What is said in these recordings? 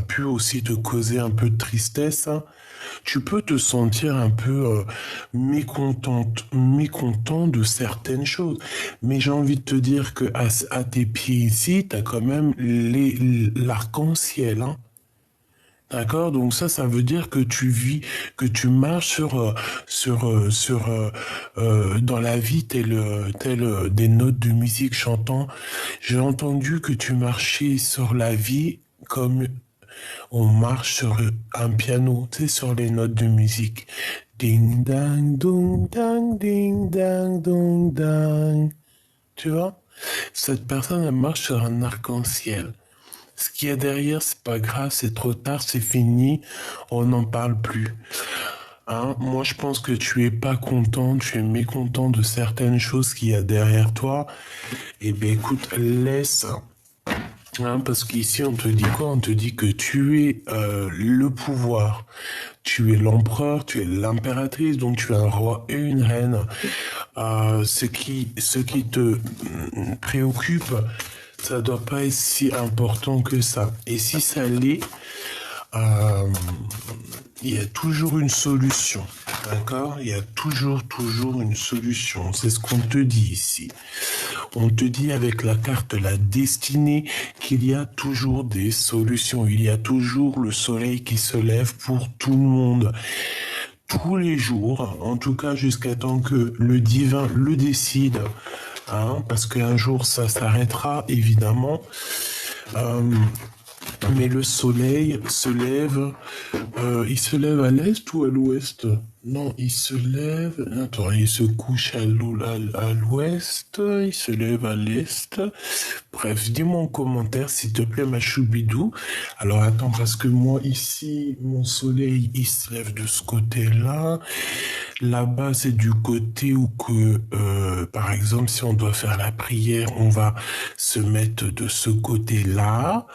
pu aussi te causer un peu de tristesse, hein. Tu peux te sentir un peu mécontent de certaines choses. Mais j'ai envie de te dire que à tes pieds ici, tu as quand même l'arc-en-ciel, hein. D'accord? Donc ça veut dire que tu vis, que tu marches dans la vie tel des notes de musique chantant. J'ai entendu que tu marchais sur la vie comme on marche sur un piano, tu sais, sur les notes de musique. Ding dang dong dang ding dang dong dang. Tu vois? Cette personne, elle marche sur un arc-en-ciel. Ce qu'il y a derrière, c'est pas grave, c'est trop tard, c'est fini, on n'en parle plus. Hein? Moi, je pense que tu es pas content, tu es mécontent de certaines choses qu'il y a derrière toi. Eh bien, écoute, laisse. Hein, parce qu'ici, on te dit quoi? On te dit que tu es le pouvoir. Tu es l'empereur, tu es l'impératrice, donc tu es un roi et une reine. Ce qui te préoccupe, ça doit pas être si important que ça. Et si ça l'est, euh, il y a toujours une solution. D'accord? Il y a toujours une solution. C'est ce qu'on te dit ici. On te dit avec la carte la destinée qu'il y a toujours des solutions. Il y a toujours le soleil qui se lève pour tout le monde. Tous les jours, en tout cas jusqu'à temps que le divin le décide. Hein, parce qu'un jour ça s'arrêtera évidemment. Mais le soleil se lève, il se lève à l'est ou à l'ouest? Non, il se lève, attends, il se couche à l'ouest, il se lève à l'est. Bref, dis-moi en commentaire, s'il te plaît, ma choubidou. Alors attends, parce que moi ici, mon soleil, il se lève de ce côté-là. Là-bas, c'est du côté où que, par exemple, si on doit faire la prière, on va se mettre de ce côté-là.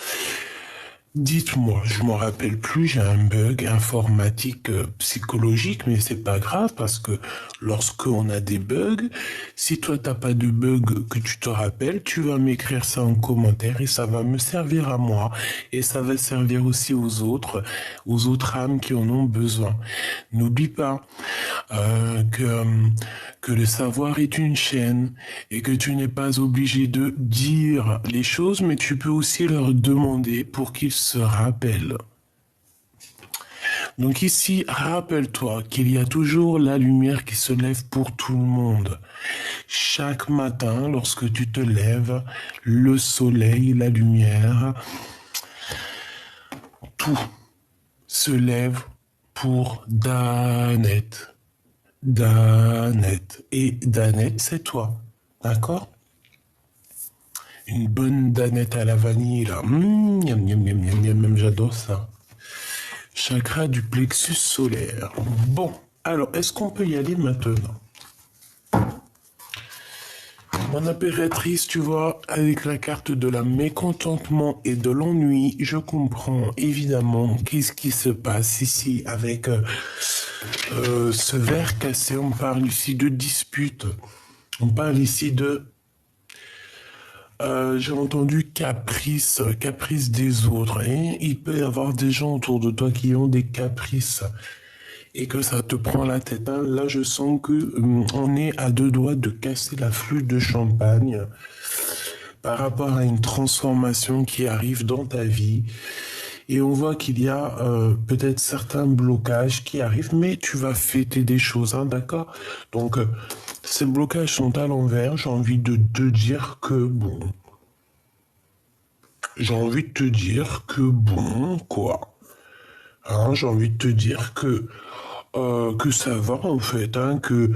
Dites-moi, je m'en rappelle plus, j'ai un bug informatique psychologique, mais c'est pas grave parce que lorsque on a des bugs, si toi t'as pas de bug que tu te rappelles, tu vas m'écrire ça en commentaire et ça va me servir à moi et ça va servir aussi aux autres âmes qui en ont besoin. N'oublie pas que le savoir est une chaîne et que tu n'es pas obligé de dire les choses, mais tu peux aussi leur demander pour qu'ils se rappellent. Donc ici, rappelle-toi qu'il y a toujours la lumière qui se lève pour tout le monde. Chaque matin, lorsque tu te lèves, le soleil, la lumière, tout se lève pour Danette. Danette. Et Danette, c'est toi. D'accord? Une bonne danette à la vanille, là. Miam, miam, miam, miam, miam, miam, j'adore ça. Chakra du plexus solaire. Bon, alors, est-ce qu'on peut y aller maintenant? Mon impératrice, tu vois, avec la carte de la mécontentement et de l'ennui, je comprends évidemment qu'est-ce qui se passe ici avec ce verre cassé. On parle ici de dispute. On parle ici de... j'ai entendu caprice des autres. Et il peut y avoir des gens autour de toi qui ont des caprices et que ça te prend la tête. Hein. Là, je sens que on est à deux doigts de casser la flûte de champagne par rapport à une transformation qui arrive dans ta vie. Et on voit qu'il y a peut-être certains blocages qui arrivent, mais tu vas fêter des choses, hein, d'accord? Donc, ces blocages sont à l'envers. J'ai envie de te dire que, bon... J'ai envie de te dire que, bon, quoi. Hein, j'ai envie de te dire que ça va, en fait, hein, que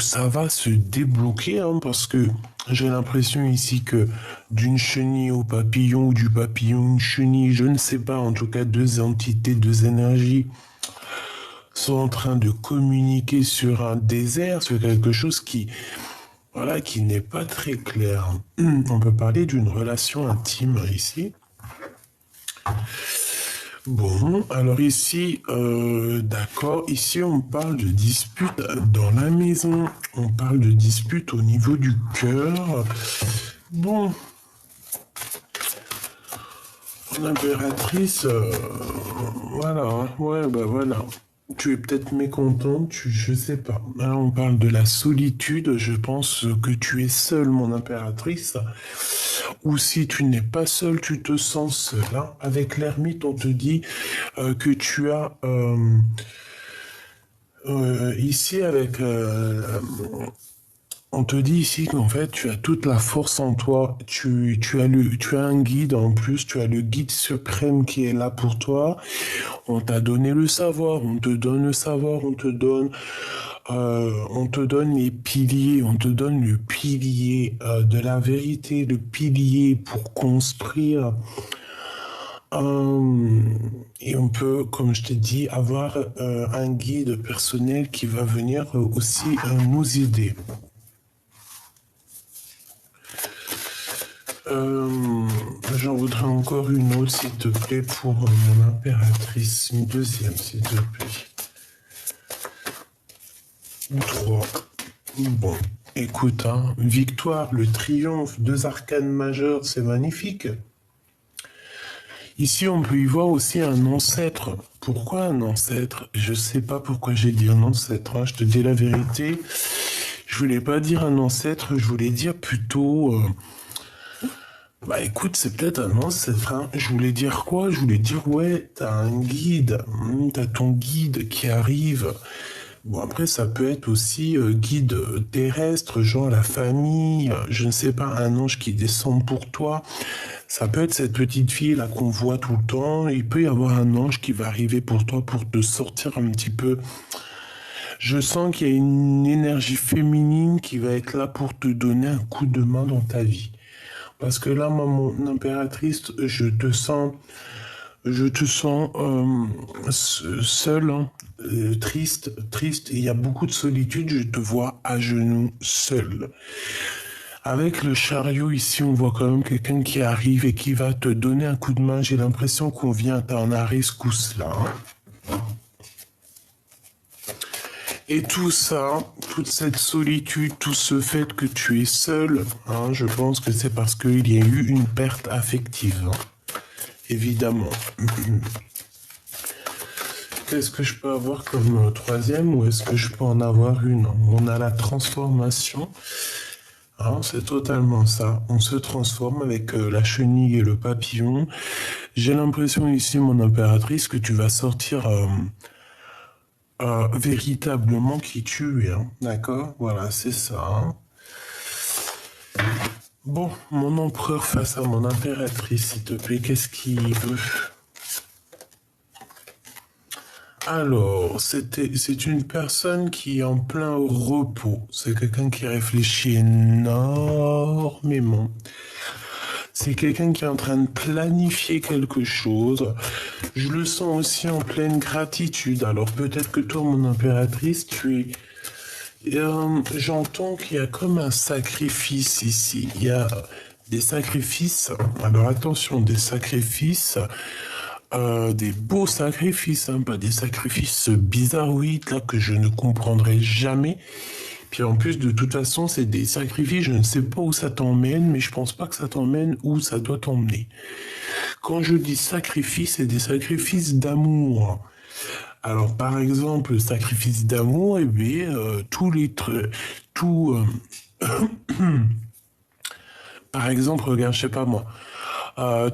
ça va se débloquer, hein, parce que j'ai l'impression ici que d'une chenille au papillon, ou du papillon à une chenille, je ne sais pas, en tout cas, deux entités, deux énergies sont en train de communiquer sur un désert, sur quelque chose qui, voilà, qui n'est pas très clair. On peut parler d'une relation intime ici. Bon, alors ici, d'accord, ici on parle de dispute dans la maison, on parle de dispute au niveau du cœur. Bon, L'impératrice, voilà, ouais, bah voilà. Tu es peut-être mécontent, je sais pas. Là, on parle de la solitude, je pense que tu es seule, mon impératrice. Ou si tu n'es pas seule, tu te sens seule, hein. Avec l'ermite, on te dit que tu as ici avec on te dit ici qu'en fait, tu as toute la force en toi. Tu as un guide en plus. Tu as le guide suprême qui est là pour toi. On t'a donné le savoir. On te donne le savoir. On te donne les piliers. On te donne le pilier de la vérité, le pilier pour construire. Et on peut, comme je t'ai dit, avoir un guide personnel qui va venir aussi nous aider. J'en voudrais encore une autre, s'il te plaît, pour mon impératrice. Une deuxième, s'il te plaît. Ou trois. Bon, écoute, hein, victoire, le triomphe, 2 arcanes majeures, c'est magnifique. Ici, on peut y voir aussi un ancêtre. Pourquoi un ancêtre? Je sais pas pourquoi j'ai dit un ancêtre, hein, je te dis la vérité. Je voulais pas dire un ancêtre, je voulais dire plutôt... Bah écoute, c'est peut-être un ancêtre, hein. Je voulais dire quoi? Je voulais dire, ouais, t'as un guide, t'as ton guide qui arrive. Bon, après, ça peut être aussi guide terrestre, genre la famille, je ne sais pas, un ange qui descend pour toi. Ça peut être cette petite fille là qu'on voit tout le temps. Il peut y avoir un ange qui va arriver pour toi pour te sortir un petit peu. Je sens qu'il y a une énergie féminine qui va être là pour te donner un coup de main dans ta vie. Parce que là, moi, mon impératrice, je te sens seule, hein, triste. Il y a beaucoup de solitude. Je te vois à genoux, seule. Avec le chariot ici, on voit quand même quelqu'un qui arrive et qui va te donner un coup de main. J'ai l'impression qu'on vient à t'en rescousse là. Hein. Et tout ça, toute cette solitude, tout ce fait que tu es seul, hein, je pense que c'est parce qu'il y a eu une perte affective. Hein. Évidemment. Qu'est-ce que je peux avoir comme troisième ou est-ce que je peux en avoir une? On a la transformation. Hein, c'est totalement ça. On se transforme avec la chenille et le papillon. J'ai l'impression ici, mon impératrice, que tu vas sortir... véritablement qui tu es, hein. D'accord? Voilà, c'est ça. Hein. Bon, mon empereur face à mon impératrice, s'il te plaît, qu'est-ce qu'il veut? Alors, c'est une personne qui est en plein repos. C'est quelqu'un qui réfléchit énormément. C'est quelqu'un qui est en train de planifier quelque chose. Je le sens aussi en pleine gratitude. Alors peut-être que toi, mon impératrice, tu es... j'entends qu'il y a comme un sacrifice ici. Il y a des sacrifices. Alors attention, des sacrifices... des beaux sacrifices, hein, pas des sacrifices bizarroïdes là que je ne comprendrai jamais. Puis en plus, de toute façon, c'est des sacrifices, je ne sais pas où ça t'emmène, mais je pense pas que ça t'emmène où ça doit t'emmener. Quand je dis sacrifice, c'est des sacrifices d'amour. Alors, par exemple, le sacrifice d'amour, eh bien, tous les trucs, par exemple, regarde, je sais pas moi,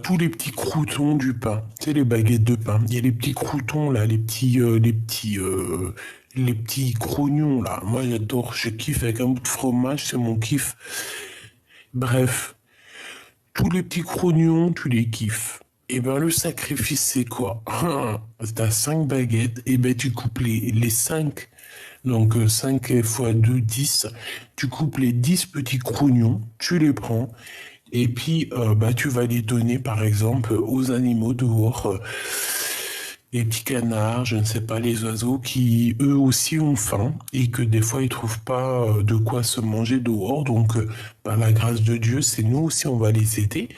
tous les petits croûtons du pain, tu sais, les baguettes de pain. Il y a les petits croûtons là, les petits crognons là. Moi, j'adore, je kiffe avec un bout de fromage, c'est mon kiff. Bref, tous les petits crognons, tu les kiffes. Et ben le sacrifice, c'est quoi? T'as 5 baguettes, et ben tu coupes les 5. Donc 5 fois 2, 10. Tu coupes les 10 petits crognons, tu les prends. Et puis, bah, tu vas les donner, par exemple, aux animaux dehors. Les petits canards, je ne sais pas, les oiseaux qui, eux aussi, ont faim et que des fois, ils trouvent pas de quoi se manger dehors. Donc, par la grâce de Dieu, c'est nous aussi, on va les aider.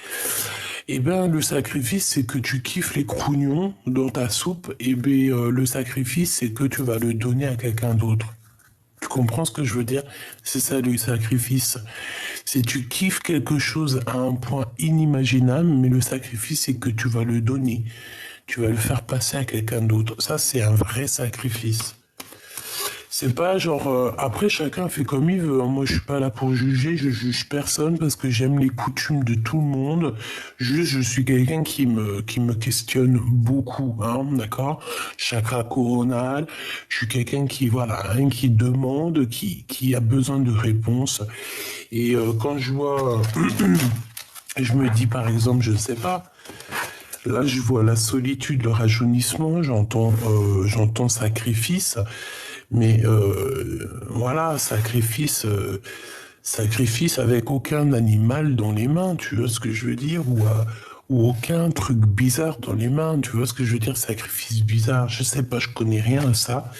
Et ben, le sacrifice, c'est que tu kiffes les crognons dans ta soupe. Et ben, le sacrifice, c'est que tu vas le donner à quelqu'un d'autre. Tu comprends ce que je veux dire? C'est ça le sacrifice. C'est tu kiffes quelque chose à un point inimaginable, mais le sacrifice, c'est que tu vas le donner. Tu vas le faire passer à quelqu'un d'autre. Ça, c'est un vrai sacrifice. C'est pas genre... après, chacun fait comme il veut, hein. Moi, je suis pas là pour juger. Je juge personne parce que j'aime les coutumes de tout le monde. Juste, je suis quelqu'un qui me questionne beaucoup, hein, d'accord? Chakra coronal. Je suis quelqu'un qui, voilà, hein, qui demande, qui a besoin de réponses. Et quand je vois... je me dis, par exemple, je sais pas... Là, je vois la solitude, le rajeunissement, j'entends sacrifice, mais voilà, sacrifice avec aucun animal dans les mains, tu vois ce que je veux dire, ou aucun truc bizarre dans les mains, tu vois ce que je veux dire, sacrifice bizarre, je sais pas, je connais rien à ça.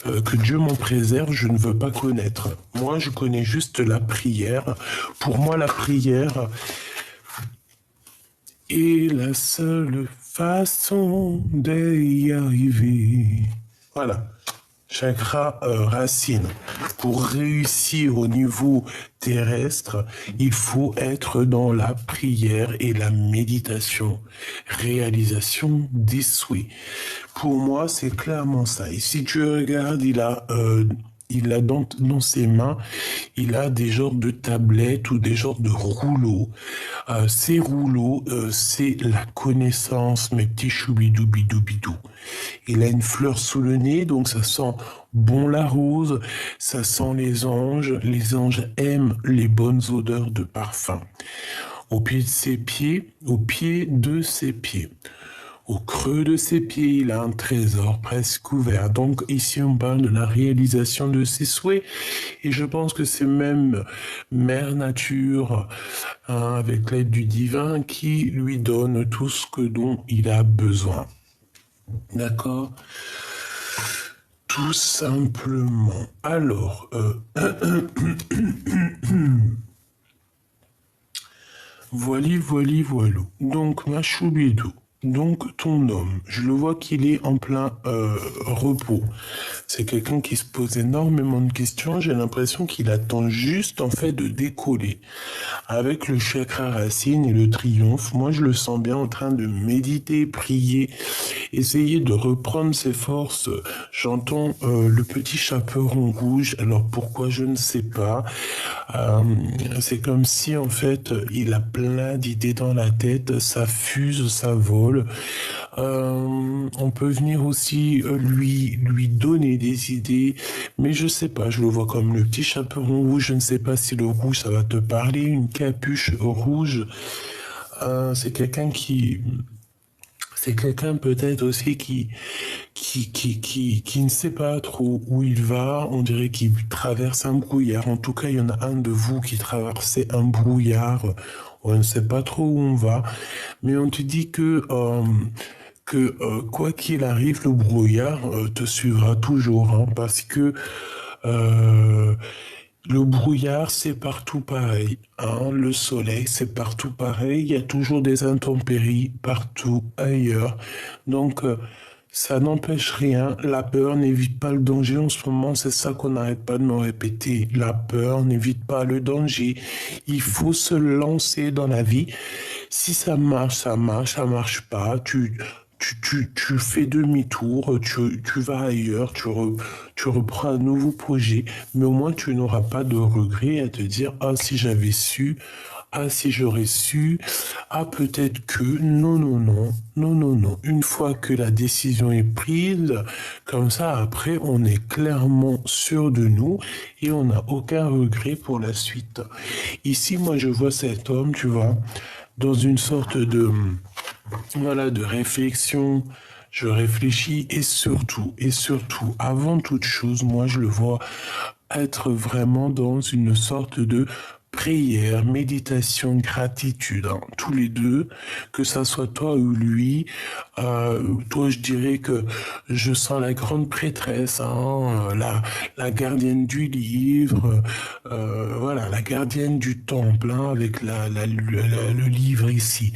Que Dieu m'en préserve, je ne veux pas connaître. Moi, je connais juste la prière. Pour moi, la prière, et la seule façon d'y arriver. Voilà. Chakra racine. Pour réussir au niveau terrestre, il faut être dans la prière et la méditation. Réalisation des souhaits. Pour moi, c'est clairement ça. Et si tu regardes, il a dans ses mains, il a des genres de tablettes ou des genres de rouleaux. Ces rouleaux, c'est la connaissance, mes petits choubidoubidou. Il a une fleur sous le nez, donc ça sent bon la rose, ça sent les anges. Les anges aiment les bonnes odeurs de parfum. Au pied de ses pieds. Au creux de ses pieds, il a un trésor presque ouvert. Donc ici, on parle de la réalisation de ses souhaits. Et je pense que c'est même Mère Nature, hein, avec l'aide du divin, qui lui donne tout ce dont il a besoin. D'accord? Tout simplement. Alors, voilou. Donc, ma choubidou. Donc, ton homme, je le vois qu'il est en plein repos. C'est quelqu'un qui se pose énormément de questions. J'ai l'impression qu'il attend juste, en fait, de décoller. Avec le chakra racine et le triomphe, moi, je le sens bien en train de méditer, prier, essayer de reprendre ses forces. J'entends le petit chaperon rouge. Alors, pourquoi, je ne sais pas. C'est comme si, en fait, il a plein d'idées dans la tête. Ça fuse, ça vole. On peut venir aussi lui donner des idées, mais je sais pas, je le vois comme le petit chaperon rouge. Je ne sais pas si le rouge ça va te parler, une capuche rouge. C'est quelqu'un peut-être aussi qui ne sait pas trop où il va. On dirait qu'il traverse un brouillard. En tout cas, il y en a un de vous qui traversait un brouillard. On ne sait pas trop où on va, mais on te dit que quoi qu'il arrive, le brouillard te suivra toujours, hein, parce que le brouillard, c'est partout pareil, hein. Le soleil, c'est partout pareil. Il y a toujours des intempéries partout ailleurs. Donc, ça n'empêche rien. La peur n'évite pas le danger. En ce moment, c'est ça qu'on n'arrête pas de me répéter. La peur n'évite pas le danger. Il faut se lancer dans la vie. Si ça marche, ça marche. Ça marche pas, tu fais demi-tour, tu vas ailleurs, tu reprends un nouveau projet, mais au moins tu n'auras pas de regrets à te dire, ah, si j'avais su, ah, si j'aurais su, ah, peut-être que, non. Une fois que la décision est prise, comme ça, après, on est clairement sûr de nous et on n'a aucun regret pour la suite. Ici, moi, je vois cet homme, tu vois, dans une sorte de, voilà, de réflexion. Je réfléchis et surtout, avant toute chose, moi, je le vois être vraiment dans une sorte de prière, méditation, gratitude, hein, tous les deux, que ça soit toi ou lui, Toi, je dirais que je sens la grande prêtresse, hein, la gardienne du livre, voilà, la gardienne du temple, hein, avec le livre ici.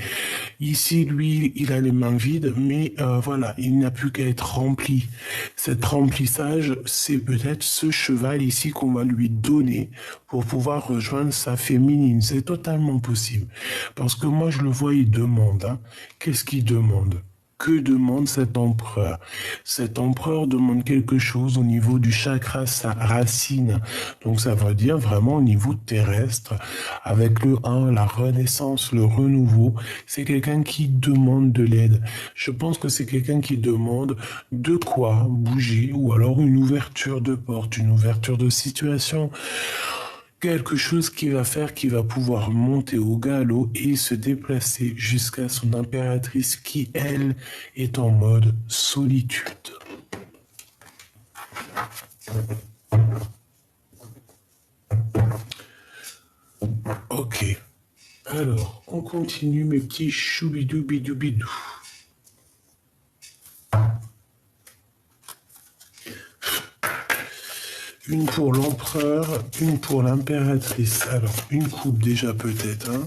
Ici, lui, il a les mains vides, mais voilà, il n'a plus qu'à être rempli. Cet remplissage, c'est peut-être ce cheval ici qu'on va lui donner pour pouvoir rejoindre sa féminine. C'est totalement possible. Parce que moi, je le vois, il demande. Hein. Qu'est-ce qu'il demande? Que demande cet empereur? Cet empereur demande quelque chose au niveau du chakra sa racine. Donc ça veut dire vraiment au niveau terrestre, avec le 1, la renaissance, le renouveau. C'est quelqu'un qui demande de l'aide. Je pense que c'est quelqu'un qui demande de quoi bouger, ou alors une ouverture de porte, une ouverture de situation. Quelque chose qui va faire qu'il va pouvoir monter au galop et se déplacer jusqu'à son impératrice qui, elle, est en mode solitude. Ok. Alors, on continue mes petits choubidou-bidou-bidou. Une pour l'empereur, une pour l'impératrice. Alors, une coupe déjà peut-être, hein.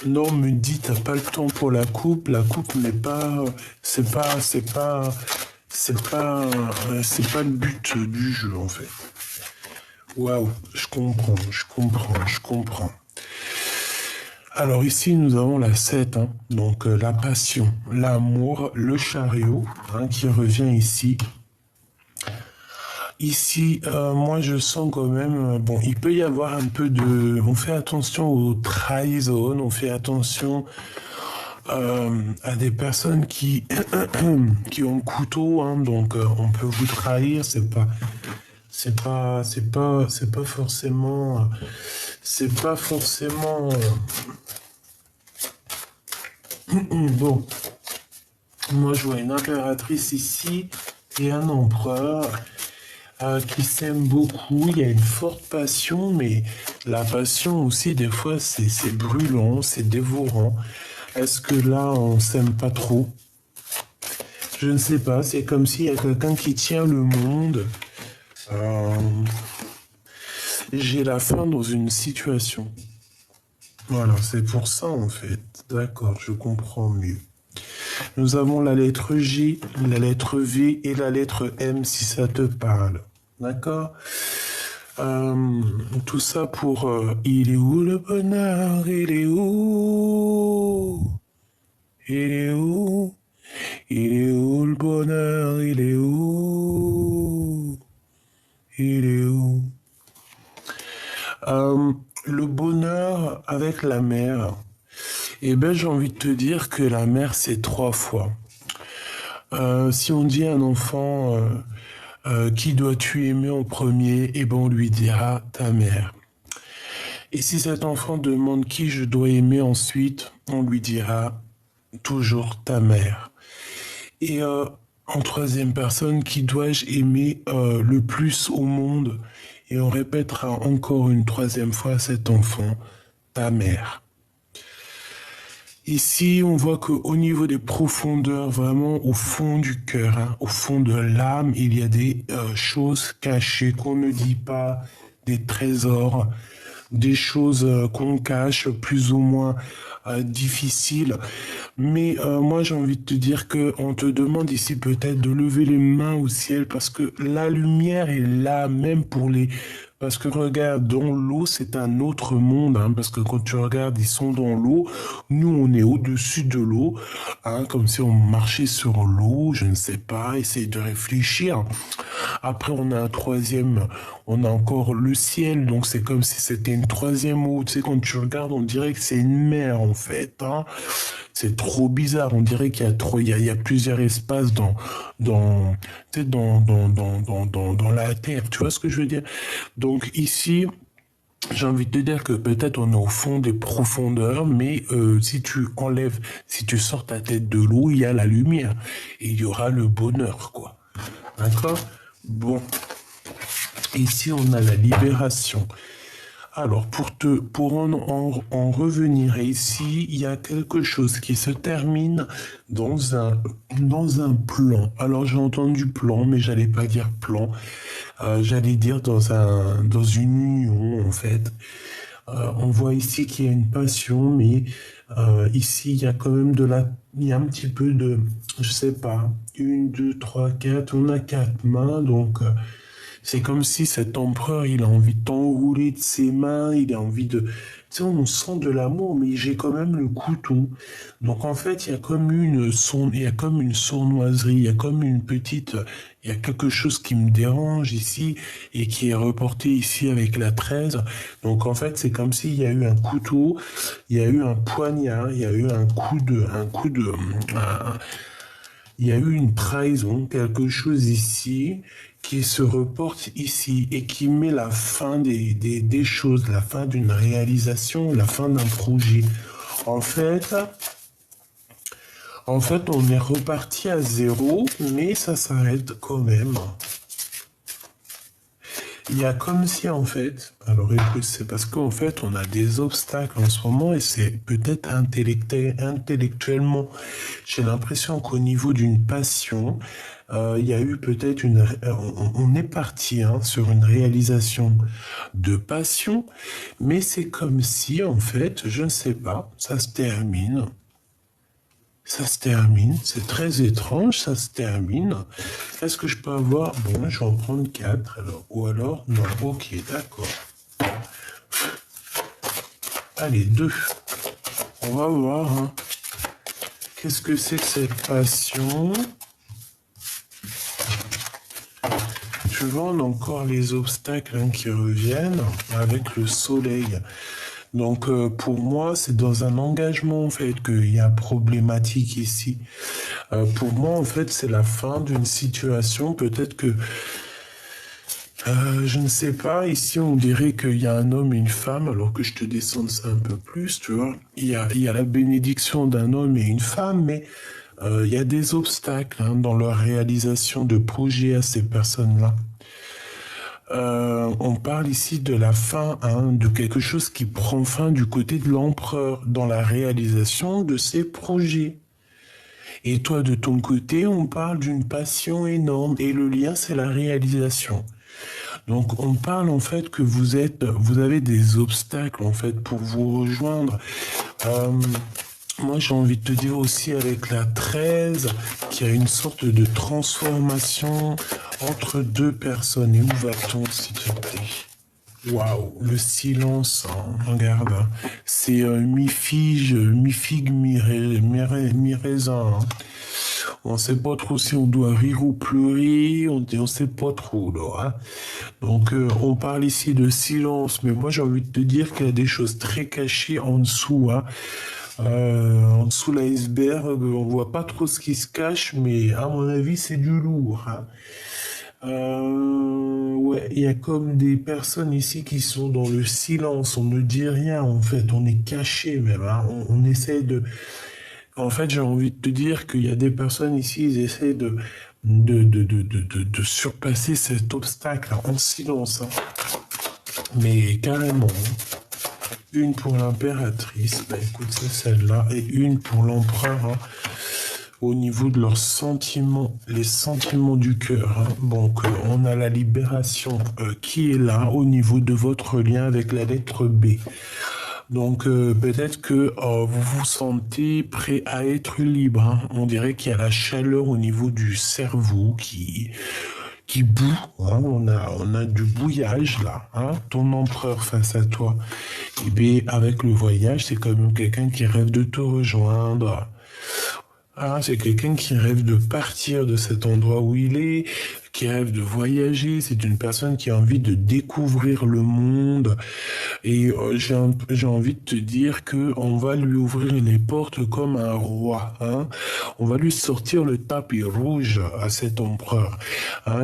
Non, me dit, t'as pas le temps pour la coupe. La coupe n'est pas, c'est pas le but du jeu en fait. Waouh, je comprends. Alors ici, nous avons la 7, hein, donc la passion, l'amour, le chariot, hein, qui revient ici. Ici, moi, je sens quand même, bon, il peut y avoir un peu de... On fait attention aux trahisons, on fait attention à des personnes qui, qui ont le couteau, hein, donc on peut vous trahir, c'est pas forcément... Bon, moi, je vois une impératrice ici et un empereur qui s'aiment beaucoup. Il y a une forte passion, mais la passion aussi, des fois, c'est brûlant, c'est dévorant. Est-ce que là, on s'aime pas trop? Je ne sais pas. C'est comme s'il y a quelqu'un qui tient le monde. J'ai la fin dans une situation. Voilà, c'est pour ça en fait. D'accord, je comprends mieux. Nous avons la lettre J, la lettre V et la lettre M si ça te parle. D'accord. Tout ça pour il est où le bonheur? Il est où? Il est où? Il est où le bonheur? Il est où? Il est où? Le bonheur avec la mère. Eh ben, j'ai envie de te dire que la mère, c'est 3 fois. Si on dit à un enfant qui dois-tu aimer en premier, eh ben, on lui dira ta mère. Et si cet enfant demande qui je dois aimer ensuite, on lui dira toujours ta mère. Et en troisième personne, qui dois-je aimer le plus au monde? Et on répétera encore une troisième fois à cet enfant, ta mère. Ici, on voit qu'au niveau des profondeurs, vraiment au fond du cœur, hein, au fond de l'âme, il y a des choses cachées qu'on ne dit pas, des trésors, des choses qu'on cache plus ou moins difficiles. Mais moi, j'ai envie de te dire que on te demande ici peut-être de lever les mains au ciel parce que la lumière est là même pour les... Parce que regarde, dans l'eau, c'est un autre monde, hein, parce que quand tu regardes, ils sont dans l'eau. Nous, on est au-dessus de l'eau, hein, comme si on marchait sur l'eau, je ne sais pas, essaye de réfléchir. Après, on a un troisième, on a encore le ciel, donc c'est comme si c'était une troisième eau. Tu sais, quand tu regardes, on dirait que c'est une mer, en fait, hein. C'est trop bizarre. On dirait qu'il y a trop, il y a plusieurs espaces tu sais, dans la Terre. Tu vois ce que je veux dire? Donc ici, j'ai envie de te dire que peut-être on est au fond des profondeurs, mais si tu sors ta tête de l'eau, il y a la lumière et il y aura le bonheur, quoi. D'accord? Bon. Ici, on a la libération. Alors, pour en revenir ici, il y a quelque chose qui se termine dans un plan. Alors, j'ai entendu plan, mais j'allais pas dire plan. J'allais dire dans une union, en fait. On voit ici qu'il y a une passion, mais ici, il y a quand même il y a un petit peu de, je sais pas, une, deux, trois, quatre, on a quatre mains, donc c'est comme si cet empereur, il a envie de t'enrouler de ses mains, il a envie de... Tu sais, on sent de l'amour, mais j'ai quand même le couteau. Donc en fait, il y a comme une sournoiserie, il y a comme une petite... Il y a quelque chose qui me dérange ici et qui est reporté ici avec la 13. Donc en fait, c'est comme s'il y a eu un couteau, il y a eu un poignard, il y a eu il y a eu une trahison, quelque chose ici qui se reporte ici et qui met la fin des choses, la fin d'une réalisation, la fin d'un projet. En fait, on est reparti à zéro, mais ça s'arrête quand même. Il y a comme si en fait, alors écoute, c'est parce qu'en fait on a des obstacles en ce moment et c'est peut-être intellectuellement. J'ai l'impression qu'au niveau d'une passion, il y a eu peut-être on est parti sur une réalisation de passion, mais c'est comme si en fait, je ne sais pas, ça se termine. Ça se termine, c'est très étrange, ça se termine. Est-ce que je peux avoir... Bon, je vais en prendre 4, alors. Ou alors, non, ok, d'accord. Allez, 2. On va voir, hein. Qu'est-ce que c'est que cette passion? Je vois encore les obstacles qui reviennent avec le soleil. Donc pour moi, c'est dans un engagement en fait qu'il y a problématique ici. Pour moi, en fait, c'est la fin d'une situation. Peut-être que je ne sais pas. Ici, on dirait qu'il y a un homme et une femme, alors que je te descende ça un peu plus, tu vois. Il y a la bénédiction d'un homme et une femme, mais il y a des obstacles dans leur réalisation de projets à ces personnes-là. On parle ici de la fin, de quelque chose qui prend fin du côté de l'empereur dans la réalisation de ses projets. Et toi, de ton côté, on parle d'une passion énorme et le lien, c'est la réalisation. Donc, on parle en fait que vous avez des obstacles en fait pour vous rejoindre. Moi, j'ai envie de te dire aussi avec la 13 qu'il y a une sorte de transformation entre deux personnes. Et où va-t-on, s'il te plaît? Waouh, le silence, regarde, c'est mi-figue, mi-raisin. On sait pas trop si on doit rire ou pleurer, on sait pas trop, là. Donc, on parle ici de silence, mais moi, j'ai envie de te dire qu'il y a des choses très cachées en dessous, en dessous l'iceberg, on voit pas trop ce qui se cache, mais à mon avis, c'est du lourd. Ouais, il y a comme des personnes ici qui sont dans le silence, on ne dit rien en fait, on est caché même, on essaie de... En fait, j'ai envie de te dire qu'il y a des personnes ici, ils essaient de surpasser cet obstacle en silence, mais carrément. Une pour l'impératrice, bah écoute, c'est celle-là, et une pour l'empereur, au niveau de leurs sentiments, les sentiments du cœur. Donc, on a la libération qui est là au niveau de votre lien avec la lettre B. Donc, peut-être que vous vous sentez prêt à être libre. On dirait qu'il y a la chaleur au niveau du cerveau qui bout, on a du bouillage là, ton empereur face à toi. Et bien, avec le voyage, c'est quand même quelqu'un qui rêve de te rejoindre. C'est quelqu'un qui rêve de partir de cet endroit où il est, qui rêve de voyager. C'est une personne qui a envie de découvrir le monde. Et j'ai envie de te dire que on va lui ouvrir les portes comme un roi. On va lui sortir le tapis rouge à cet empereur,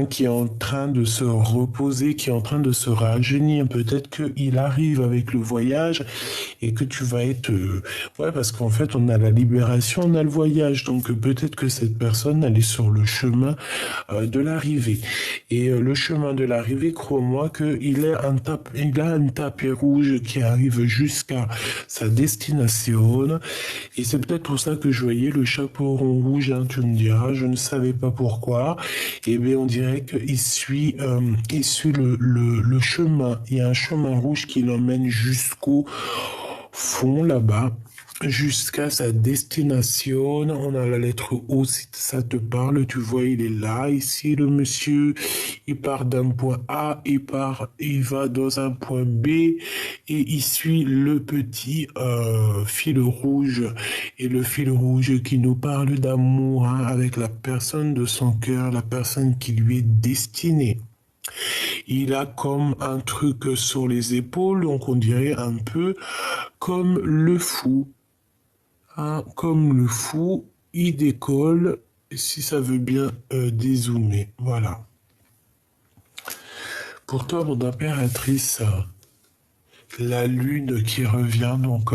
qui est en train de se reposer, qui est en train de se rajeunir. Peut-être qu'il arrive avec le voyage et que tu vas être... Ouais, parce qu'en fait, on a la libération, on a le voyage. Donc peut-être que cette personne, elle est sur le chemin de l'arrivée. l'arrivée. Et le chemin de l'arrivée, crois-moi qu'il il a un tapis rouge qui arrive jusqu'à sa destination. Et c'est peut-être pour ça que je voyais le chapeau rond rouge, hein, tu me diras, je ne savais pas pourquoi. Eh bien, on dirait il suit le chemin. Il y a un chemin rouge qui l'emmène jusqu'au fond là-bas, jusqu'à sa destination. On a la lettre O si ça te parle. Tu vois, il est là. Ici, le monsieur, il part d'un point A, il va dans un point B et il suit le petit fil rouge. Et le fil rouge qui nous parle d'amour, hein, avec la personne de son cœur, la personne qui lui est destinée. Il a comme un truc sur les épaules, donc on dirait un peu comme le fou. Hein, comme le fou, il décolle, si ça veut bien dézoomer. Voilà. Pour toi, mon impératrice, la lune qui revient, donc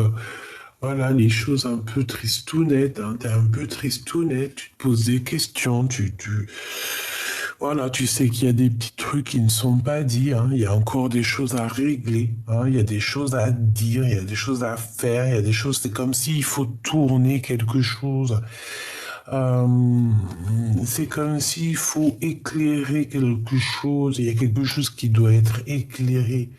voilà, les choses un peu tristounettes, hein, t'es un peu tristounette, tu te poses des questions, voilà, tu sais qu'il y a des petits trucs qui ne sont pas dits, hein. Il y a encore des choses à régler, hein. Il y a des choses à dire, il y a des choses à faire, il y a des choses, c'est comme s'il faut tourner quelque chose. C'est comme s'il faut éclairer quelque chose, il y a quelque chose qui doit être éclairé.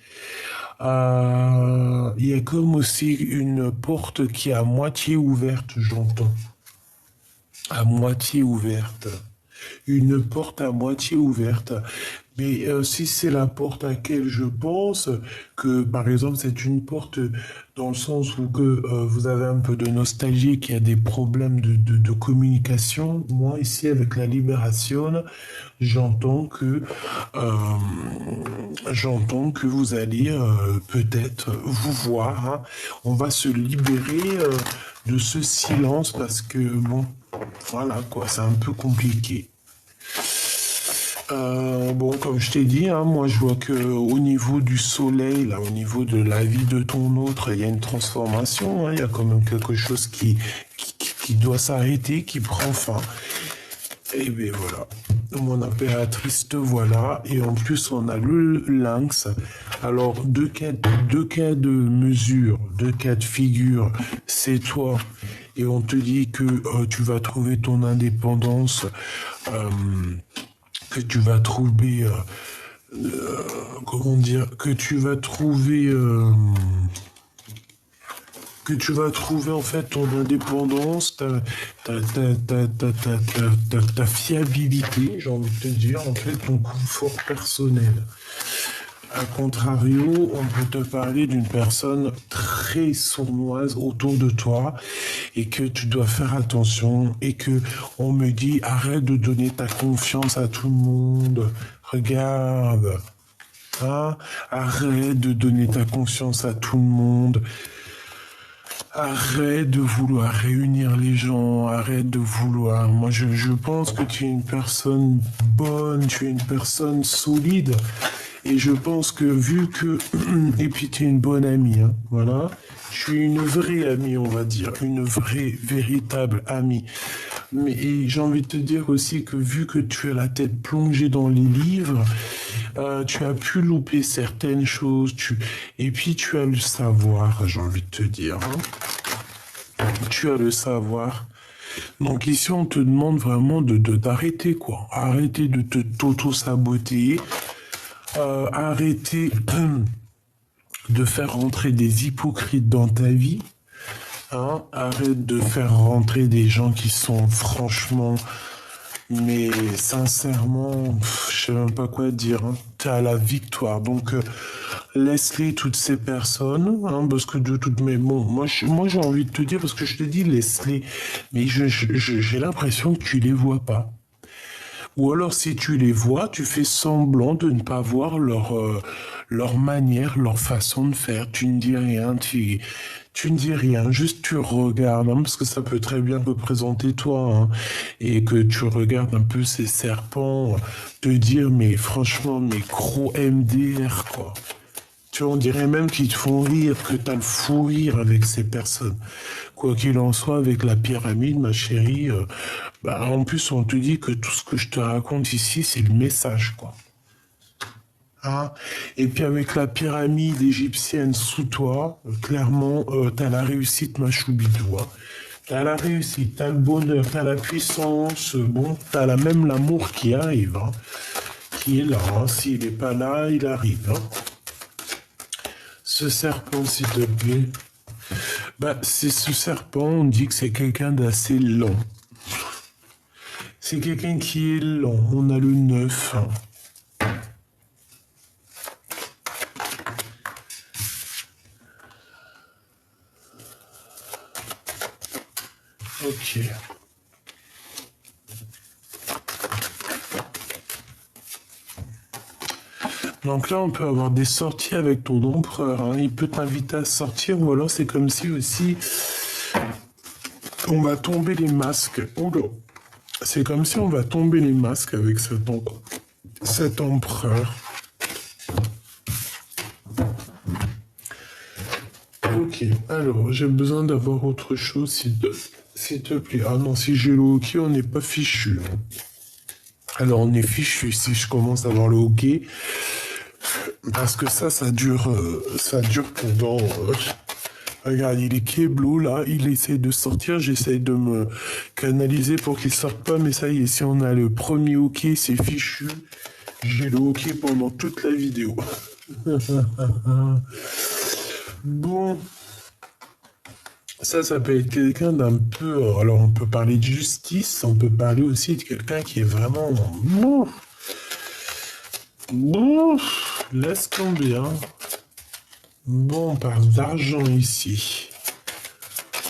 Il y a comme aussi une porte qui est à moitié ouverte, j'entends. À moitié ouverte. Une porte à moitié ouverte. Mais si c'est la porte à laquelle je pense, que par exemple c'est une porte dans le sens où que vous avez un peu de nostalgie, qu'il y a des problèmes de communication, moi ici avec la libération, j'entends que vous allez peut-être vous voir. Hein. On va se libérer de ce silence parce que bon, voilà quoi, c'est un peu compliqué. Bon, comme je t'ai dit, hein, moi je vois que au niveau du soleil, là, au niveau de la vie de ton autre, il y a une transformation, hein, il y a quand même quelque chose qui doit s'arrêter, qui prend fin. Et bien voilà, mon impératrice te voilà, et en plus on a le lynx. Alors deux cas de mesure, deux cas de figure, c'est toi. Et on te dit que tu vas trouver ton indépendance. Que tu vas trouver, comment dire, que tu vas trouver en fait ton indépendance, ta fiabilité, j'ai envie de te dire, en fait ton confort personnel. A contrario, on peut te parler d'une personne très sournoise autour de toi et que tu dois faire attention et que on me dit arrête de donner ta confiance à tout le monde. Regarde, hein, arrête de donner ta confiance à tout le monde. Arrête de vouloir réunir les gens, arrête de vouloir. Moi, je pense que tu es une personne bonne, tu es une personne solide. Et je pense que vu que... Et puis tu es une bonne amie, hein, voilà. Je suis une vraie amie, on va dire. Une vraie, véritable amie. Mais j'ai envie de te dire aussi que vu que tu as la tête plongée dans les livres, tu as pu louper certaines choses. Et puis tu as le savoir, j'ai envie de te dire. Hein. Tu as le savoir. Donc ici, on te demande vraiment d'arrêter, quoi. Arrêter de t'auto-saboter. Arrêter de faire rentrer des hypocrites dans ta vie. Hein, arrête de faire rentrer des gens qui sont franchement, mais sincèrement, je sais même pas quoi dire. Hein. T'es à la victoire. Donc, laisse-les toutes ces personnes, hein, parce que de toutes mes... Bon, moi j'ai envie de te dire, parce que je te dis laisse-les, mais j'ai l'impression que tu les vois pas. Ou alors, si tu les vois, tu fais semblant de ne pas voir leur manière, leur façon de faire. Tu ne dis rien, tu ne dis rien, juste tu regardes, hein, parce que ça peut très bien représenter toi, hein, et que tu regardes un peu ces serpents, te dire, mais franchement, mais gros MDR, quoi. Tu vois, on dirait même qu'ils te font rire, que tu as le fou rire avec ces personnes. Quoi qu'il en soit, avec la pyramide, ma chérie, bah, en plus, on te dit que tout ce que je te raconte ici, c'est le message, quoi. Hein. Et puis avec la pyramide égyptienne sous toi, clairement, t'as la réussite, ma choubidou. Hein. T'as la réussite, t'as le bonheur, t'as la puissance, bon, t'as la, même l'amour qui arrive, hein, qui est là. Hein. S'il n'est pas là, il arrive. Hein. Ce serpent, s'il te plaît. Bah, c'est ce serpent, on dit que c'est quelqu'un d'assez lent. C'est quelqu'un qui est lent. On a le 9. Hein. Ok. Donc là, on peut avoir des sorties avec ton empereur. Hein. Il peut t'inviter à sortir ou alors c'est comme si aussi on va tomber les masques. Oh là. C'est comme si on va tomber les masques avec cet empereur. Ok, alors j'ai besoin d'avoir autre chose s'il te plaît. Ah non, si j'ai le hockey, on n'est pas fichu. Hein. Alors on est fichu si je commence à avoir le hockey. Parce que ça dure pendant... regarde, il est Keblo, là, il essaie de sortir, j'essaie de me canaliser pour qu'il sorte pas, mais ça y est, si on a le premier hockey, c'est fichu. J'ai le hockey pendant toute la vidéo. Bon, ça peut être quelqu'un d'un peu... alors, on peut parler de justice, on peut parler aussi de quelqu'un qui est vraiment... Bon, laisse tomber, hein. Bon, on parle d'argent ici.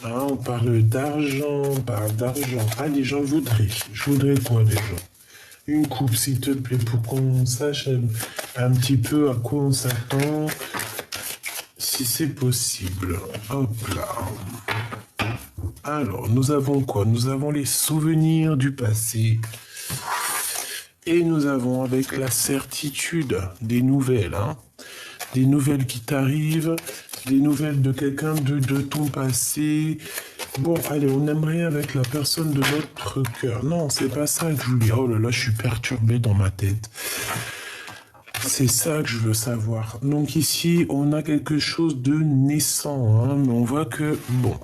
Hein, on parle d'argent, on parle d'argent. Allez, j'en voudrais. Je voudrais quoi, déjà? Une coupe, s'il te plaît, pour qu'on sache un petit peu à quoi on s'attend, si c'est possible. Hop là. Alors, nous avons quoi? Nous avons les souvenirs du passé. Et nous avons avec la certitude des nouvelles, hein. Des nouvelles qui t'arrivent, des nouvelles de quelqu'un de ton passé. Bon, allez, on aimerait avec la personne de notre cœur. Non, c'est pas ça que je voulais. Oh là là, je suis perturbé dans ma tête. C'est ça que je veux savoir. Donc ici, on a quelque chose de naissant, hein, mais on voit que, bon,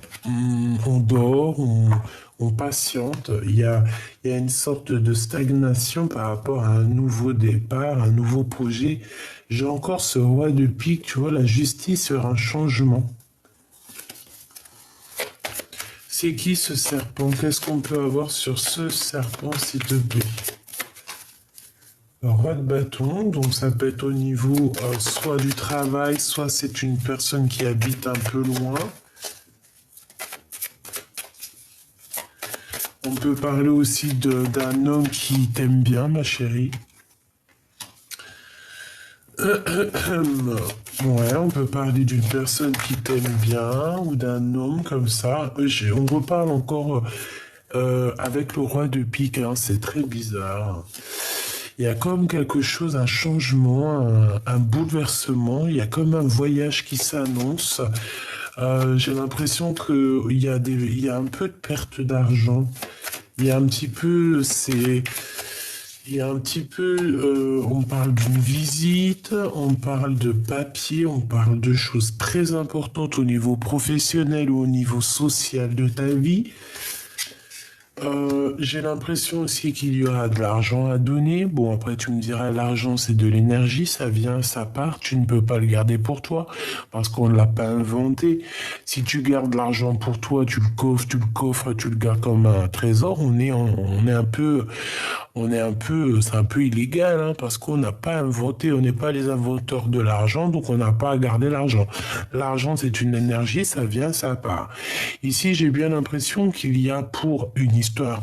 on dort, on patiente. Il y a une sorte de stagnation par rapport à un nouveau départ, un nouveau projet. J'ai encore ce roi de pique, tu vois, la justice sur un changement. C'est qui ce serpent? Qu'est-ce qu'on peut avoir sur ce serpent, s'il te plaît? Le roi de bâton, donc ça peut être au niveau soit du travail, soit c'est une personne qui habite un peu loin. On peut parler aussi d'un homme qui t'aime bien, ma chérie. Ouais, on peut parler d'une personne qui t'aime bien ou d'un homme comme ça. On reparle encore avec le roi de pique, hein, c'est très bizarre. Il y a comme quelque chose, un changement, un bouleversement. Il y a comme un voyage qui s'annonce. J'ai l'impression qu'il y a un peu de perte d'argent. Il y a un petit peu, on parle d'une visite, on parle de papier, on parle de choses très importantes au niveau professionnel ou au niveau social de ta vie. J'ai l'impression aussi qu'il y aura de l'argent à donner. Bon, après, tu me diras, l'argent, c'est de l'énergie, ça vient, ça part. Tu ne peux pas le garder pour toi parce qu'on ne l'a pas inventé. Si tu gardes l'argent pour toi, tu le coffres, tu le gardes comme un trésor, c'est un peu illégal, hein, parce qu'on n'a pas inventé, on n'est pas les inventeurs de l'argent, donc on n'a pas à garder l'argent. L'argent, c'est une énergie, ça vient, ça part. Ici, j'ai bien l'impression qu'il y a pour une histoire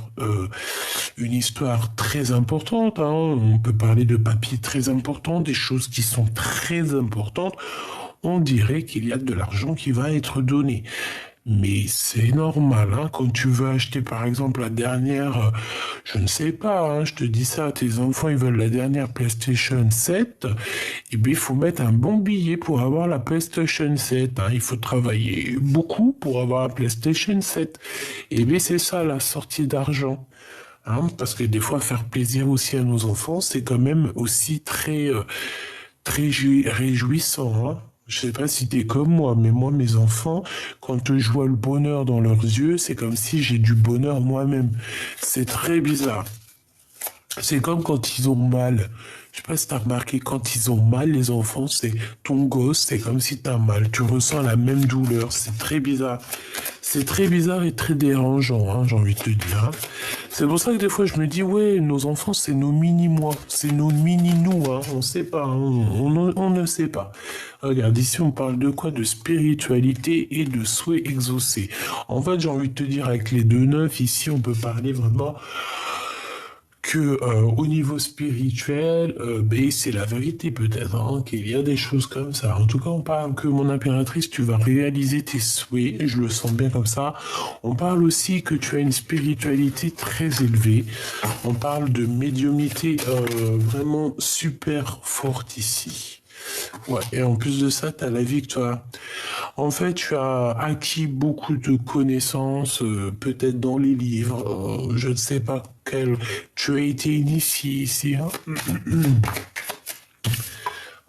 très importante, hein. On peut parler de papiers très importants, des choses qui sont très importantes. On dirait qu'il y a de l'argent qui va être donné. Mais c'est normal, hein, quand tu veux acheter par exemple la dernière, je ne sais pas, hein, je te dis ça, tes enfants ils veulent la dernière PlayStation 7, et bien il faut mettre un bon billet pour avoir la PlayStation 7, hein. Il faut travailler beaucoup pour avoir la PlayStation 7. Et bien c'est ça la sortie d'argent. Hein, parce que des fois faire plaisir aussi à nos enfants, c'est quand même aussi très réjouissant, hein. Je sais pas si t'es comme moi, mais moi, mes enfants, quand je vois le bonheur dans leurs yeux, c'est comme si j'ai du bonheur moi-même. C'est très bizarre. C'est comme quand ils ont mal. Je sais pas si t'as remarqué, quand ils ont mal, les enfants, c'est ton gosse, c'est comme si t'as mal. Tu ressens la même douleur. C'est très bizarre. C'est très bizarre et très dérangeant, hein, j'ai envie de te dire, hein. C'est pour ça que des fois je me dis, ouais, nos enfants, c'est nos mini-moi, c'est nos mini-nous, hein. On sait pas, hein, on ne sait pas. Regarde, ici on parle de quoi? De spiritualité et de souhait exaucé. En fait, j'ai envie de te dire, avec les deux neufs, ici on peut parler vraiment que au niveau spirituel, ben, c'est la vérité peut-être, hein, qu'il y a des choses comme ça. En tout cas, on parle que mon impératrice, tu vas réaliser tes souhaits, je le sens bien comme ça. On parle aussi que tu as une spiritualité très élevée. On parle de médiumnité vraiment super forte ici. Ouais, et en plus de ça, tu as la victoire. En fait, tu as acquis beaucoup de connaissances, peut-être dans les livres, je ne sais pas quel. Tu as été initié ici, hein.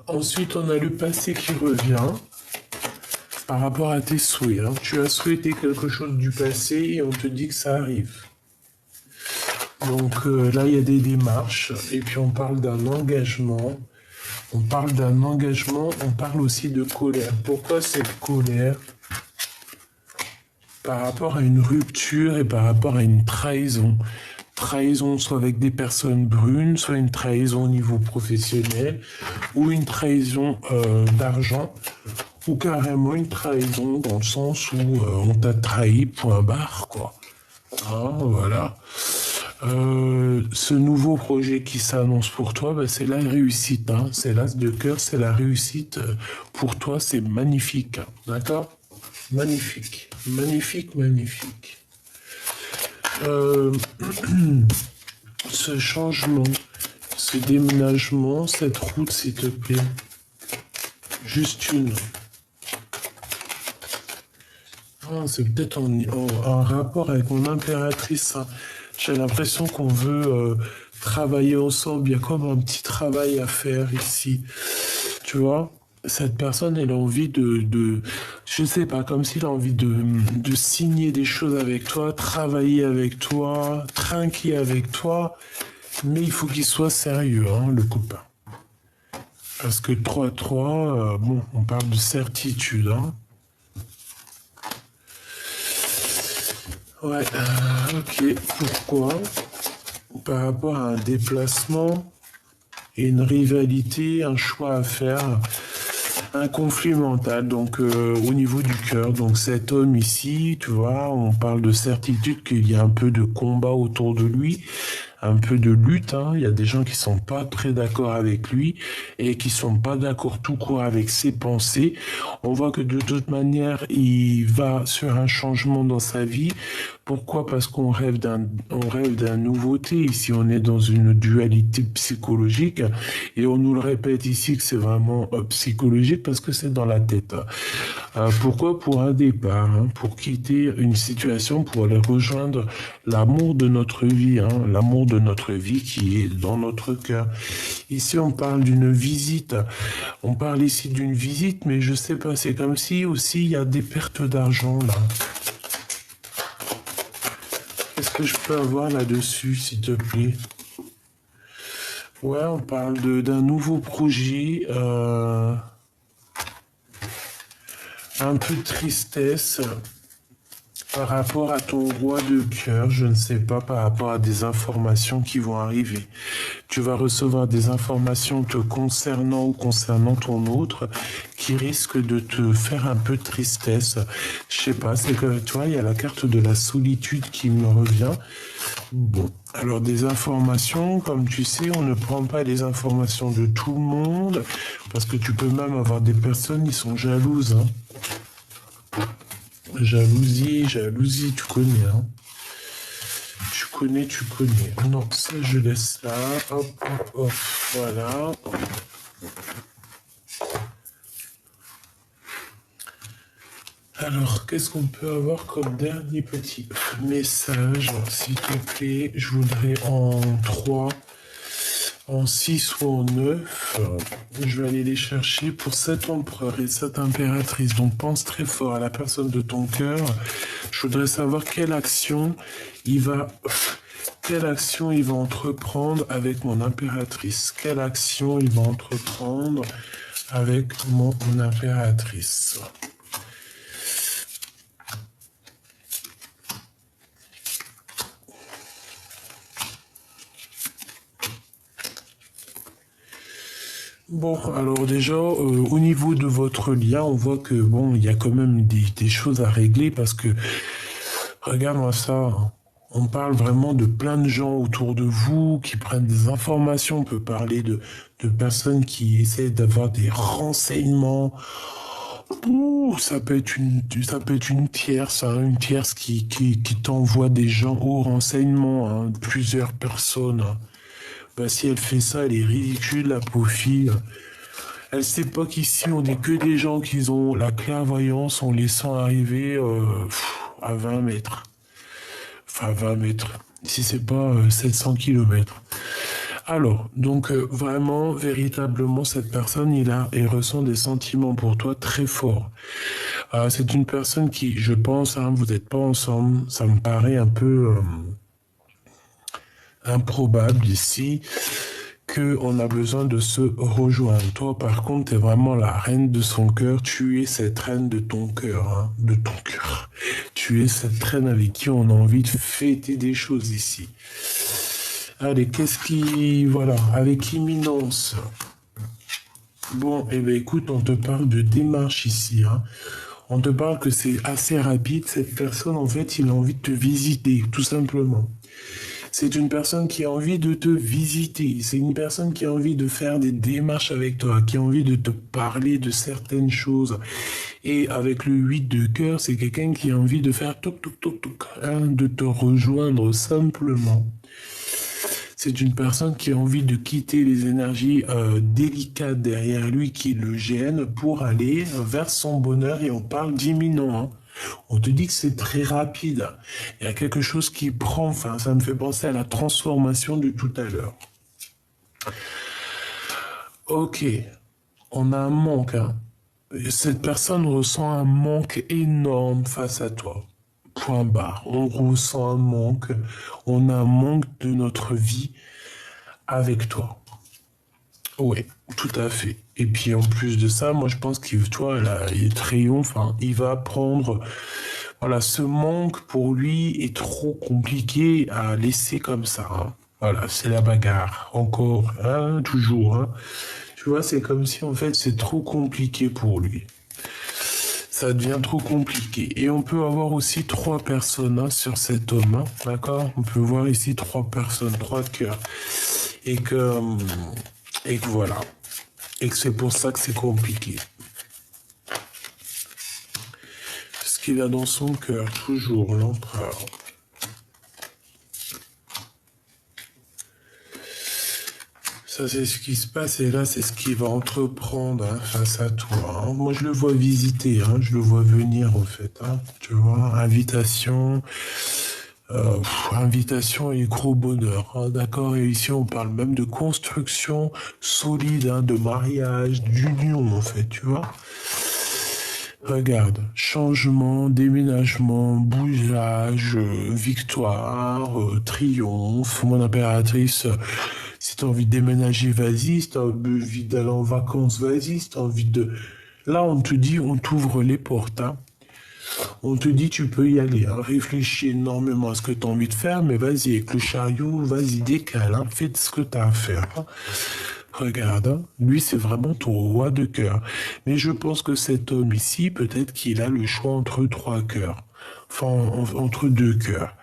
Ensuite, on a le passé qui revient par rapport à tes souhaits, hein. Tu as souhaité quelque chose du passé et on te dit que ça arrive. Donc là, il y a des démarches et puis on parle d'un engagement. On parle d'un engagement, on parle aussi de colère. Pourquoi cette colère? Par rapport à une rupture et par rapport à une trahison. Trahison soit avec des personnes brunes, soit une trahison au niveau professionnel, ou une trahison d'argent, ou carrément une trahison dans le sens où on t'a trahi, point barre, quoi. Hein, voilà. Ce nouveau projet qui s'annonce pour toi, ben, c'est la réussite, hein. C'est l'as de cœur, c'est la réussite. Pour toi, c'est magnifique, hein. D'accord? Magnifique, magnifique, magnifique. Ce changement, ce déménagement, cette route, s'il te plaît. Juste une. Ah, c'est peut-être en rapport avec mon impératrice, hein. J'ai l'impression qu'on veut travailler ensemble. Il y a comme un petit travail à faire ici. Tu vois? Cette personne, elle a envie je sais pas, comme s'il a envie de signer des choses avec toi, travailler avec toi, trinquer avec toi, mais il faut qu'il soit sérieux, hein, le copain. Parce que 3-3, bon, on parle de certitude, hein. Ouais, ok, pourquoi? Par rapport à un déplacement et une rivalité, un choix à faire. Un conflit mental, donc au niveau du cœur. Donc cet homme ici, tu vois, on parle de certitude qu'il y a un peu de combat autour de lui, un peu de lutte, hein. Il y a des gens qui sont pas très d'accord avec lui et qui sont pas d'accord tout court avec ses pensées. On voit que de toute manière, il va sur un changement dans sa vie. Pourquoi? Parce on rêve d'un nouveauté. Ici, on est dans une dualité psychologique et on nous le répète ici que c'est vraiment psychologique parce que c'est dans la tête. Pourquoi? Pour un départ, hein, pour quitter une situation, pour aller rejoindre l'amour de notre vie, hein, l'amour de notre vie qui est dans notre cœur. Ici, on parle d'une visite. On parle ici d'une visite, mais je sais pas, c'est comme si aussi il y a des pertes d'argent là. Qu'est-ce que je peux avoir là-dessus, s'il te plaît? Ouais, on parle d'un nouveau projet, un peu de tristesse par rapport à ton roi de cœur, je ne sais pas, par rapport à des informations qui vont arriver. Tu vas recevoir des informations te concernant ou concernant ton autre qui risquent de te faire un peu de tristesse. Je sais pas, c'est que, tu vois, il y a la carte de la solitude qui me revient. Bon, alors des informations, comme tu sais, on ne prend pas les informations de tout le monde, parce que tu peux même avoir des personnes qui sont jalouses, hein. Jalousie, jalousie, tu connais, hein. Tu connais, tu connais. Non, ça, je laisse là. Hop, hop, hop. Voilà. Alors, qu'est-ce qu'on peut avoir comme dernier petit message, s'il te plaît? Je voudrais en 3, en 6 ou en 9. Je vais aller les chercher pour cet empereur et cette impératrice. Donc, pense très fort à la personne de ton cœur. Je voudrais savoir quelle action il va entreprendre avec mon impératrice. Quelle action il va entreprendre avec mon impératrice. Bon, alors déjà, au niveau de votre lien, on voit que, bon, il y a quand même des choses à régler parce que, regarde-moi ça, hein. On parle vraiment de plein de gens autour de vous qui prennent des informations. On peut parler de personnes qui essaient d'avoir des renseignements. Ouh, ça peut être une tierce, hein, une tierce qui t'envoie des gens au renseignement, hein, plusieurs personnes, hein. Bah, si elle fait ça, elle est ridicule, la pauvre fille. Elle sait pas qu'ici, on n'est que des gens qui ont la clairvoyance en laissant arriver à 20 mètres. Enfin, 20 mètres. Si c'est pas 700 kilomètres. Alors, donc vraiment, véritablement, cette personne, elle ressent des sentiments pour toi très forts. C'est une personne qui, je pense, hein, vous n'êtes pas ensemble, ça me paraît un peu improbable ici qu'on a besoin de se rejoindre. Toi, par contre, tu es vraiment la reine de son cœur. Tu es cette reine de ton cœur, hein, de ton cœur. Tu es cette reine avec qui on a envie de fêter des choses ici. Allez, voilà, avec imminence. Bon, eh bien, écoute, on te parle de démarche ici, hein. On te parle que c'est assez rapide. Cette personne, en fait, il a envie de te visiter, tout simplement. C'est une personne qui a envie de te visiter. C'est une personne qui a envie de faire des démarches avec toi, qui a envie de te parler de certaines choses. Et avec le 8 de cœur, c'est quelqu'un qui a envie de faire toc toc toc toc, hein, de te rejoindre simplement. C'est une personne qui a envie de quitter les énergies délicates derrière lui qui le gênent pour aller vers son bonheur. Et on parle d'imminent, hein. On te dit que c'est très rapide. Il y a quelque chose qui prend, enfin, ça me fait penser à la transformation de tout à l'heure. Ok, on a un manque, hein. Cette personne ressent un manque énorme face à toi. Point barre. On ressent un manque. On a un manque de notre vie avec toi. Oui, tout à fait. Et puis en plus de ça, moi je pense qu'il, toi, là, il triomphe, hein. Il va prendre, voilà, ce manque pour lui est trop compliqué à laisser comme ça, hein. Voilà, c'est la bagarre, encore, hein, toujours, hein. Tu vois, c'est comme si en fait c'est trop compliqué pour lui. Ça devient trop compliqué. Et on peut avoir aussi 3 personnes, hein, sur cet homme, hein, d'accord? On peut voir ici 3 personnes, 3 cœurs. Et que voilà. Et que c'est pour ça que c'est compliqué. Ce qu'il a dans son cœur, toujours l'empereur. Ça, c'est ce qui se passe et là, c'est ce qu'il va entreprendre, hein, face à toi, hein. Moi, je le vois visiter, hein, je le vois venir, en fait, hein. Tu vois, invitation, invitation et gros bonheur, hein, d'accord? Et ici, on parle même de construction solide, hein, de mariage, d'union, en fait, tu vois? Regarde, changement, déménagement, bougeage, victoire, triomphe, mon impératrice. Si t'as envie de déménager, vas-y. Si t'as envie d'aller en vacances, vas-y. Si t'as envie de... Là, on te dit, on t'ouvre les portes, hein. On te dit, tu peux y aller, hein. Réfléchis énormément à ce que t'as envie de faire, mais vas-y, avec le chariot, vas-y, décale, hein. Fais ce que t'as à faire, hein. Regarde, hein, lui c'est vraiment ton roi de cœur. Mais je pense que cet homme ici, peut-être qu'il a le choix entre 3 cœurs. Enfin, entre 2 cœurs.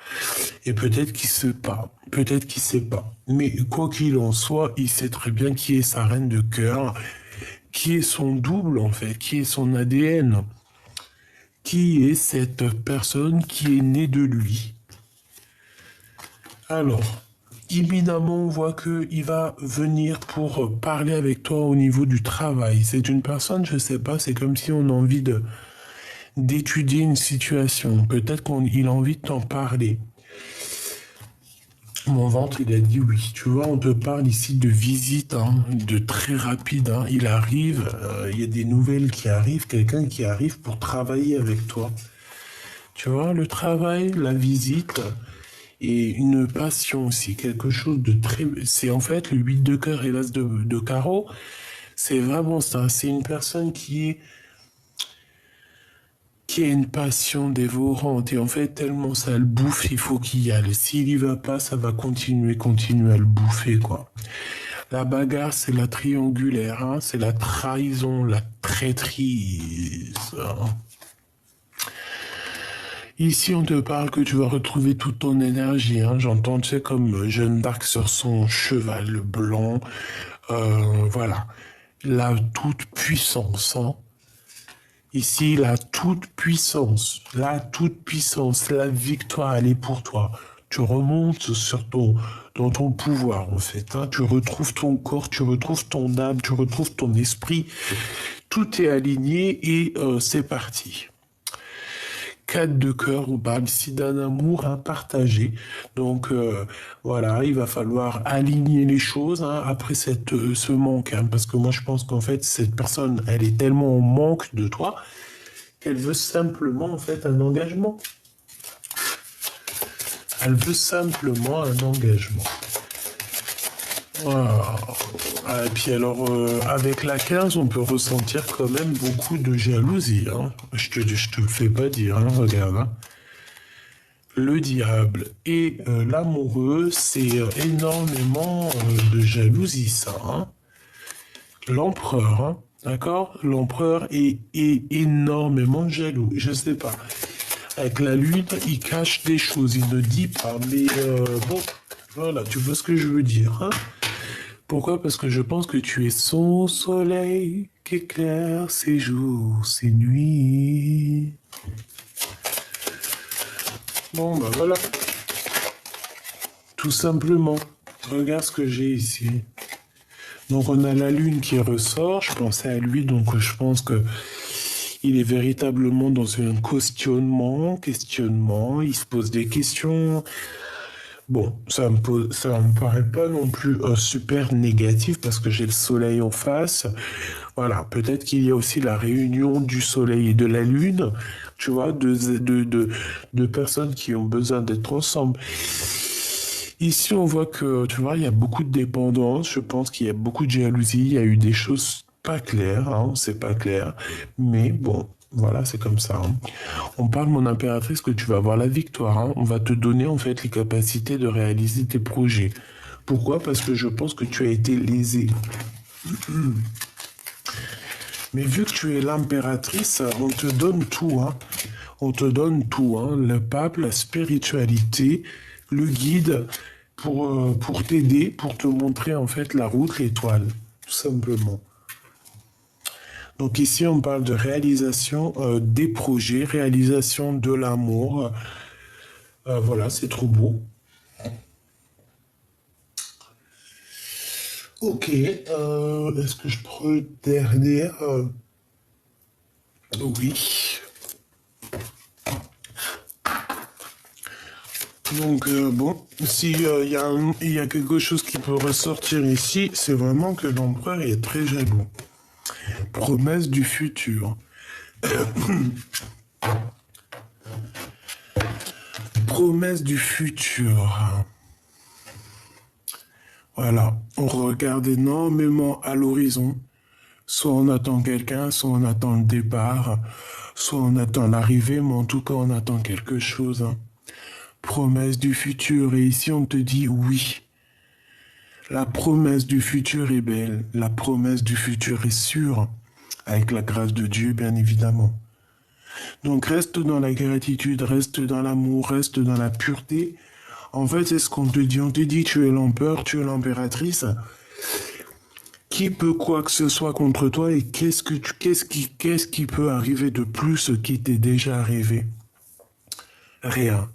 Et peut-être qu'il sait pas. Peut-être qu'il sait pas. Mais quoi qu'il en soit, il sait très bien qui est sa reine de cœur, qui est son double en fait, qui est son ADN, Qui est cette personne qui est née de lui? Alors, évidemment, on voit qu'il va venir pour parler avec toi au niveau du travail. C'est une personne, je sais pas, c'est comme si on a envie d'étudier une situation. Peut-être qu'il a envie de t'en parler. Mon ventre, il a dit oui. Tu vois, on te parle ici de visite, hein, de très rapide. Hein. Il arrive, il y a des nouvelles qui arrivent, quelqu'un qui arrive pour travailler avec toi. Tu vois, le travail, la visite et une passion aussi, quelque chose de très... C'est en fait le 8 de cœur et l'as de carreau. C'est vraiment ça. C'est une personne qui a une passion dévorante. Et en fait, tellement ça le bouffe, il faut qu'il y aille. S'il y va pas, ça va continuer à le bouffer, quoi. La bagarre, c'est la triangulaire, hein. C'est la trahison, la traîtrise. Hein. Ici, on te parle que tu vas retrouver toute ton énergie. Hein. J'entends, tu sais, comme Jeanne d'Arc sur son cheval blanc. Voilà. La toute-puissance. Hein. Ici, la toute-puissance. La toute-puissance. La victoire, elle est pour toi. Tu remontes dans ton pouvoir, en fait. Hein. Tu retrouves ton corps, tu retrouves ton âme, tu retrouves ton esprit. Tout est aligné et c'est parti. 4 de cœur, on parle ici d'un amour à partager. Donc voilà, il va falloir aligner les choses hein, après ce manque. Hein, parce que moi je pense qu'en fait cette personne, elle est tellement en manque de toi qu'elle veut simplement en fait un engagement. Elle veut simplement un engagement. Voilà. Et puis alors, avec la 15, on peut ressentir quand même beaucoup de jalousie. Hein. Je te le fais pas dire, hein, regarde. Hein. Le diable et l'amoureux, c'est énormément de jalousie, ça. Hein. L'empereur, hein, d'accord? L'empereur est énormément jaloux. Je sais pas. Avec la lune, il cache des choses, il ne dit pas. Mais bon, voilà, tu vois ce que je veux dire. Hein? Pourquoi? Parce que je pense que tu es son soleil qui éclaire ses jours, ses nuits. Bon, bah voilà. Tout simplement. Regarde ce que j'ai ici. Donc on a la lune qui ressort. Je pensais à lui, donc je pense que il est véritablement dans un questionnement. Il se pose des questions. Bon, ça me paraît pas non plus super négatif parce que j'ai le soleil en face. Voilà, peut-être qu'il y a aussi la réunion du soleil et de la lune, tu vois, de personnes qui ont besoin d'être ensemble. Ici, on voit que, tu vois, il y a beaucoup de dépendance. Je pense qu'il y a beaucoup de jalousie. Il y a eu des choses pas claires, hein, c'est pas clair. Mais bon, voilà, c'est comme ça. Hein. On parle, mon impératrice, que tu vas avoir la victoire. Hein. On va te donner, en fait, les capacités de réaliser tes projets. Pourquoi? Parce que je pense que tu as été lésé. Mais vu que tu es l'impératrice, on te donne tout. Hein. On te donne tout. Hein. Le pape, la spiritualité, le guide pour t'aider, pour te montrer en fait la route, l'étoile, tout simplement. Donc ici, on parle de réalisation des projets, réalisation de l'amour. Voilà, c'est trop beau. Ok, est-ce que je prends une dernière Oui. Donc bon, s'il y a quelque chose qui peut ressortir ici, c'est vraiment que l'empereur est très jaloux. Promesse du futur. Promesse du futur. Voilà, on regarde énormément à l'horizon. Soit on attend quelqu'un, soit on attend le départ, soit on attend l'arrivée, mais en tout cas on attend quelque chose. Hein. Promesse du futur, et ici on te dit oui. La promesse du futur est belle, la promesse du futur est sûre, avec la grâce de Dieu bien évidemment. Donc reste dans la gratitude, reste dans l'amour, reste dans la pureté. En fait c'est ce qu'on te dit, tu es l'empereur, tu es l'impératrice, Qui peut quoi que ce soit contre toi et qu'est-ce qui peut arriver de plus qui t'est déjà arrivé? Rien.